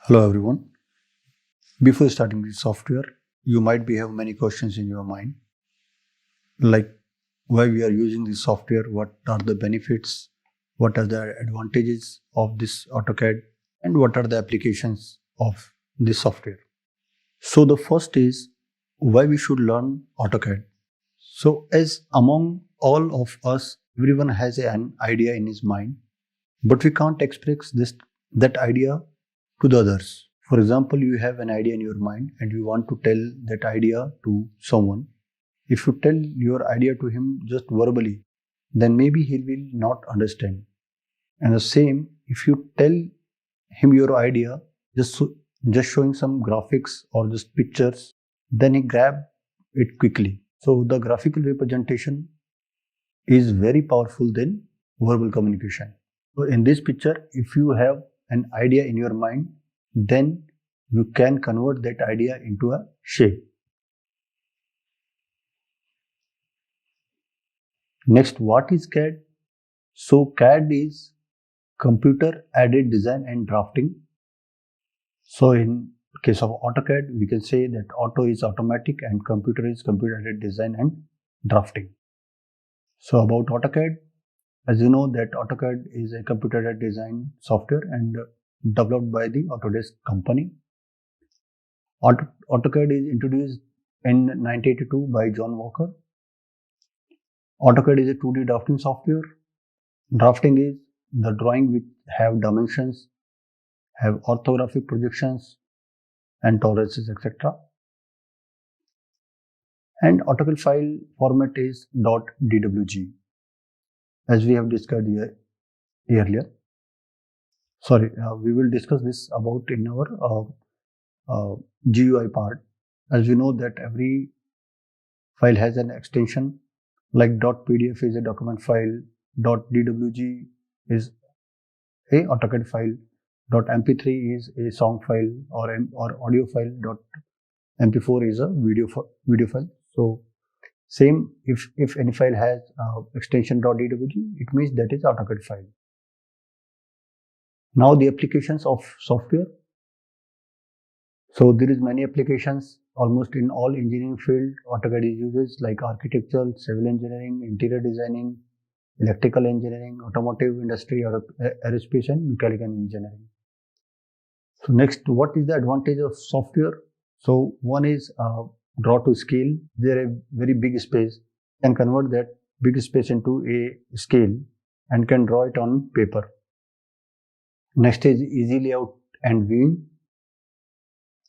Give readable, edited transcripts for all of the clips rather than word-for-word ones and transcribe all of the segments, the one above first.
Hello everyone. Before starting this software, you might have many questions in your mind, like why we are using this software, what are the benefits, what are the advantages of this AutoCAD, and what are the applications of this software. So the first is why we should learn AutoCAD. So as among all of us, everyone has an idea in his mind, but we can't express that idea to the others. For example, you have an idea in your mind and you want to tell that idea to someone. If you tell your idea to him just verbally, then maybe he will not understand. And the same, if you tell him your idea, just showing some graphics or just pictures, then he grab it quickly. So the graphical representation is very powerful than verbal communication. So in this picture, if you have an idea in your mind, then you can convert that idea into a shape. Next, what is CAD? So CAD is computer aided design and drafting. So in case of AutoCAD, we can say that auto is automatic and computer is computer aided design and drafting. So about AutoCAD, as you know that AutoCAD is a computer aided design software and developed by the Autodesk company. AutoCAD is introduced in 1982 by John Walker. AutoCAD is a 2D drafting software. Drafting is the drawing which have dimensions, have orthographic projections and tolerances, etc. And AutoCAD file format is .dwg, as we have discussed earlier. Sorry, we will discuss this about in our GUI part. As we know that every file has an extension, like .pdf is a document file, .dwg is a AutoCAD file, .mp3 is a song file, or audio file, .mp4 is a video file. So same, if any file has extension .dwg, it means that is AutoCAD file. Now the applications of software. So there is many applications almost in all engineering field. AutoCAD is used like architectural, civil engineering, interior designing, electrical engineering, automotive industry, or aerospace and mechanical engineering. So next, what is the advantage of software? So one is draw to scale. There is a very big space, can convert that big space into a scale and can draw it on paper. Next is easy layout and viewing.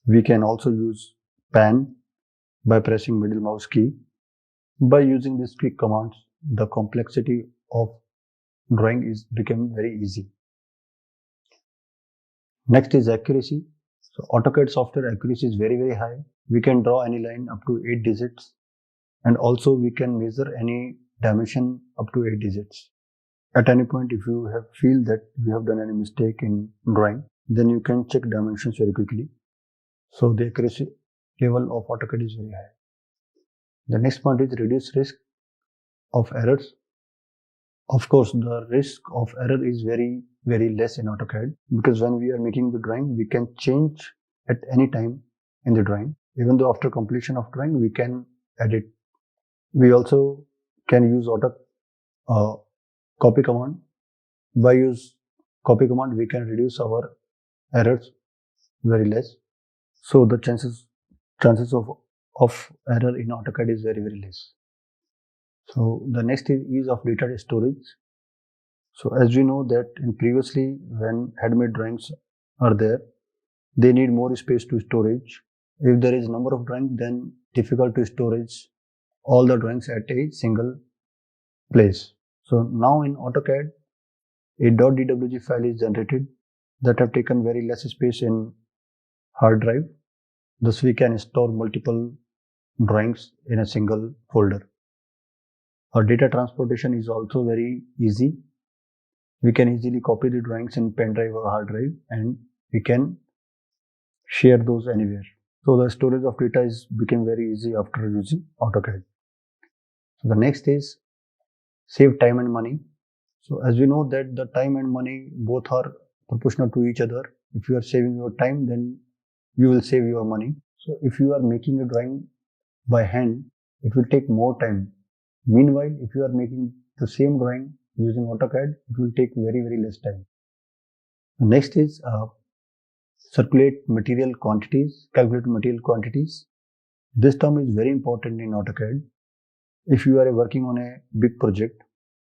We can also use pan by pressing middle mouse key. By using these quick commands, the complexity of drawing is become very easy. Next is accuracy. So AutoCAD software accuracy is very high. We can draw any line up to 8 digits, and also we can measure any dimension up to 8 digits. At any point, if you feel that you have done any mistake in drawing, then you can check dimensions very quickly. So the accuracy level of AutoCAD is very high. The next point is reduce risk of errors. Of course, the risk of error is very less in AutoCAD, because when we are making the drawing, we can change at any time in the drawing. Even though after completion of drawing, we can edit. We also can use copy command. By use copy command, we can reduce our errors very less. So the chances of error in AutoCAD is very less. So the next is ease of data storage. So as we know that in previously when handmade drawings are there, they need more space to storage. If there is number of drawings, then difficult to storage all the drawings at a single place. So now in AutoCAD, a .dwg file is generated that have taken very less space in hard drive. Thus we can store multiple drawings in a single folder. Our data transportation is also very easy. We can easily copy the drawings in pen drive or hard drive, and we can share those anywhere. So the storage of data became very easy after using AutoCAD. So the next is save time and money. So as we know that the time and money both are proportional to each other. If you are saving your time, then you will save your money. So if you are making a drawing by hand, it will take more time. Meanwhile, if you are making the same drawing using AutoCAD, it will take very, very less time. Next is calculate material quantities. This term is very important in AutoCAD. If you are working on a big project,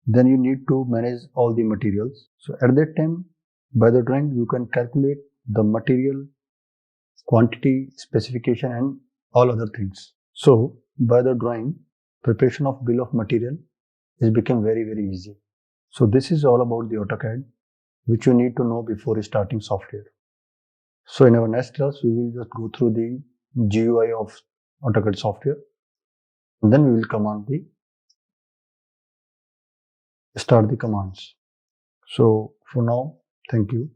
then you need to manage all the materials. So at that time, by the drawing, you can calculate the material quantity, specification, and all other things. So by the drawing, preparation of bill of material is become very, very easy. So this is all about the AutoCAD, which you need to know before starting software. So in our next class, we will just go through the GUI of AutoCAD software, and then we will start the commands. So for now, thank you.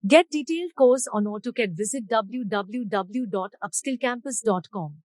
Get detailed course on AutoCAD. Visit www.upskillcampus.com.